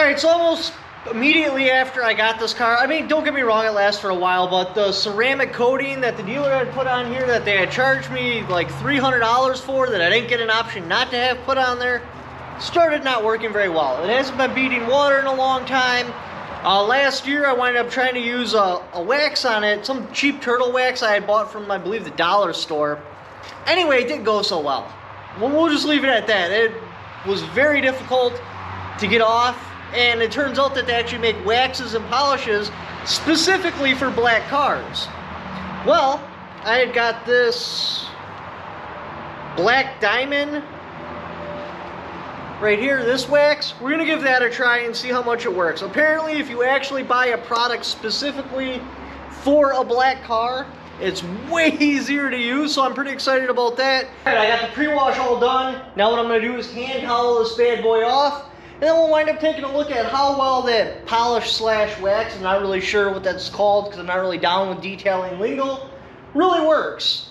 Alright, so almost immediately after I got this car, I mean, don't get me wrong, it lasts for a while, but the ceramic coating that the dealer had put on here that they had charged me like $300 for, that I didn't get an option not to have put on there, started not working very well. It hasn't been beating water in a long time. Last year I wound up trying to use a wax on it, some cheap turtle wax I had bought from, I believe, the dollar store. Anyway, it didn't go so well. We'll just leave it at that. It was very difficult to get off, and it turns out that they actually make waxes and polishes specifically for black cars. Well, I had got this black diamond right here, this wax. We're gonna give that a try and see how much it works. Apparently, if you actually buy a product specifically for a black car, it's way easier to use, so I'm pretty excited about that. All right, I got the pre-wash all done. Now what I'm gonna do is hand towel this bad boy off, and then we'll wind up taking a look at how well that polish slash wax, I'm not really sure what that's called because I'm not really down with detailing lingo, really works.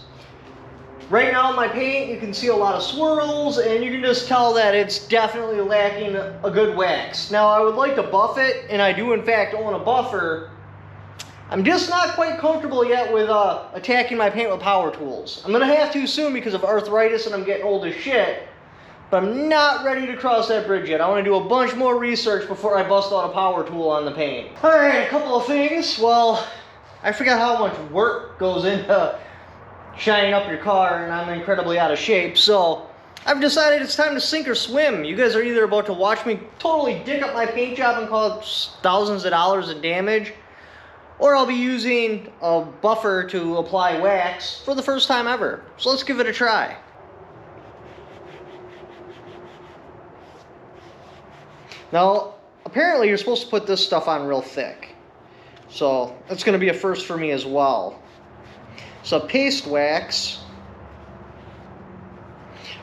Right now in my paint, you can see a lot of swirls, and you can just tell that it's definitely lacking a good wax. Now, I would like to buff it, and I do in fact own a buffer. I'm just not quite comfortable yet with attacking my paint with power tools. I'm gonna have to soon because of arthritis and I'm getting old as shit, but I'm not ready to cross that bridge yet. I wanna do a bunch more research before I bust out a power tool on the paint. All right, a couple of things. Well, I forgot how much work goes into shining up your car, and I'm incredibly out of shape, so I've decided it's time to sink or swim. You guys are either about to watch me totally dick up my paint job and cause thousands of dollars in damage, or I'll be using a buffer to apply wax for the first time ever. So let's give it a try. Now, apparently you're supposed to put this stuff on real thick, so that's going to be a first for me as well. So paste wax.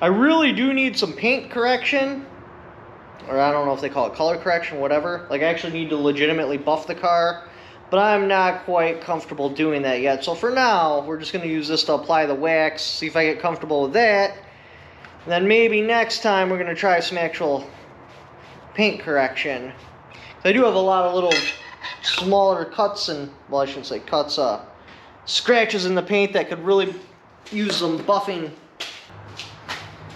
I really do need some paint correction, or I don't know if they call it color correction, whatever. Like, I actually need to legitimately buff the car, but I'm not quite comfortable doing that yet. So for now, we're just going to use this to apply the wax, see if I get comfortable with that. And then maybe next time we're going to try some actual paint correction. I do have a lot of little smaller cuts and, well, I shouldn't say cuts, scratches in the paint that could really use some buffing.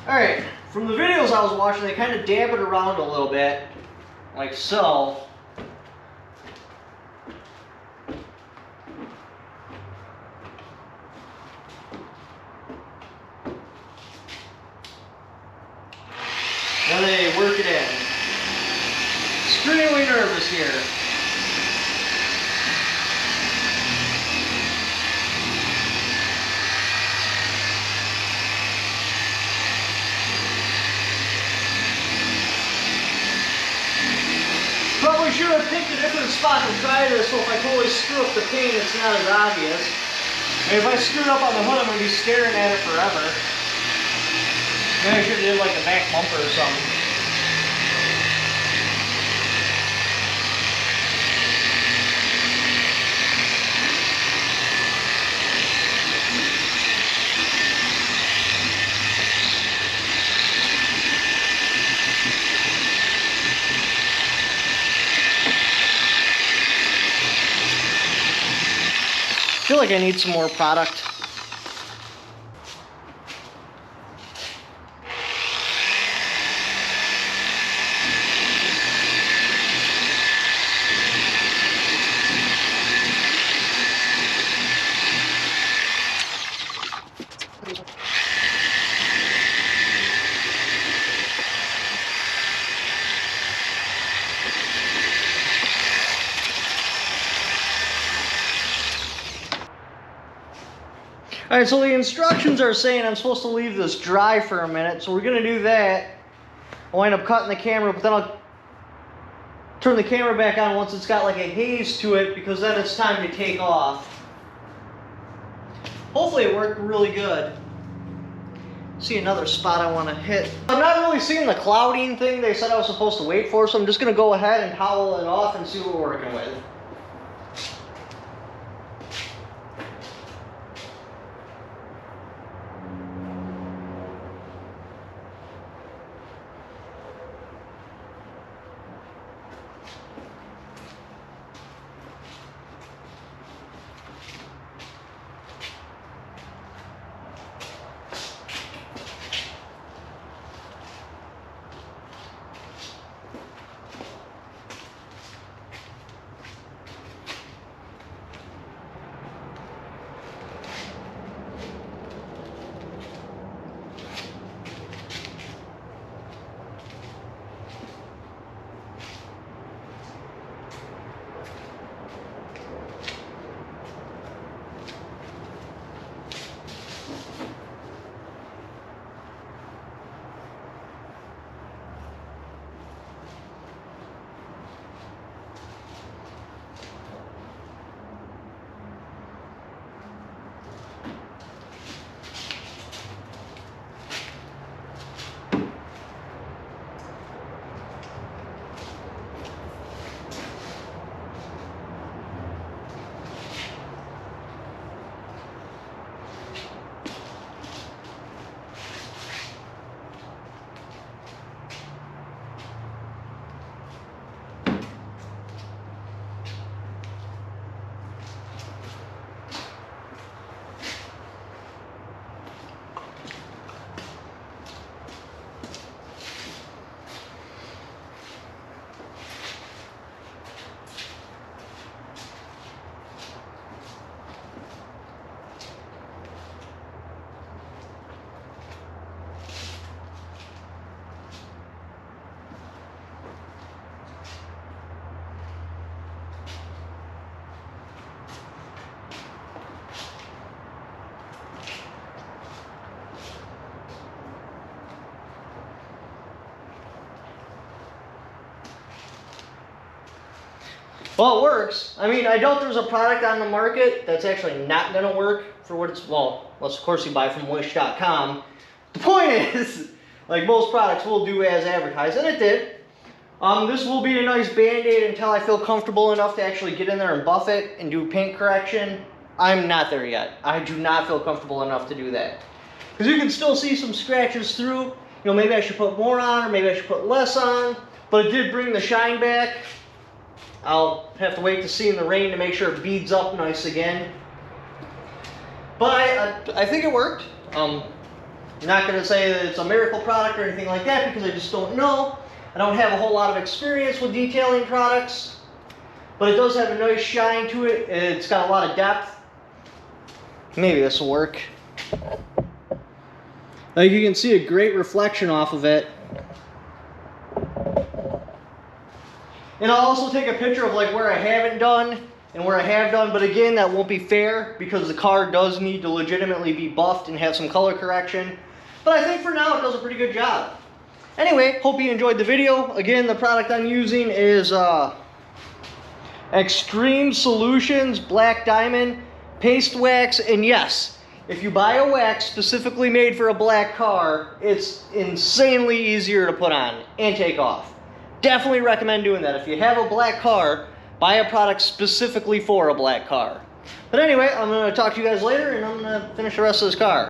Alright, from the videos I was watching, they kind of dab it around a little bit, like so. Then they work it in. Extremely nervous here. Probably should have picked a different spot to try this, so if I totally screw up the paint, it's not as obvious. I mean, if I screw it up on the hood, I'm going to be staring at it forever. Maybe I should have did like a back bumper or something. I feel like I need some more product. Alright, so the instructions are saying I'm supposed to leave this dry for a minute, so we're going to do that. I'll wind up cutting the camera, but then I'll turn the camera back on once it's got like a haze to it, because then it's time to take off. Hopefully it worked really good. See another spot I want to hit. I'm not really seeing the clouding thing they said I was supposed to wait for, so I'm just going to go ahead and towel it off and see what we're working with. Well, it works. I mean, I doubt there's a product on the market that's actually not going to work for what it's, well, unless of course you buy from wish.com. The point is, like most products will do as advertised, and it did. This will be a nice band-aid until I feel comfortable enough to actually get in there and buff it and do paint correction. I'm not there yet. I do not feel comfortable enough to do that. Because you can still see some scratches through. You know, maybe I should put more on, or maybe I should put less on. But it did bring the shine back. I'll have to wait to see in the rain to make sure it beads up nice again. But I think it worked. I'm not going to say that it's a miracle product or anything like that because I just don't know. I don't have a whole lot of experience with detailing products. But it does have a nice shine to it. It's got a lot of depth. Maybe this will work. Like you can see a great reflection off of it. And I'll also take a picture of like where I haven't done and where I have done, but again, that won't be fair because the car does need to legitimately be buffed and have some color correction. But I think for now it does a pretty good job. Anyway, hope you enjoyed the video. Again, the product I'm using is Extreme Solutions Black Diamond Paste Wax, and yes, if you buy a wax specifically made for a black car, it's insanely easier to put on and take off. Definitely recommend doing that. If you have a black car, buy a product specifically for a black car. But anyway, I'm going to talk to you guys later, and I'm going to finish the rest of this car.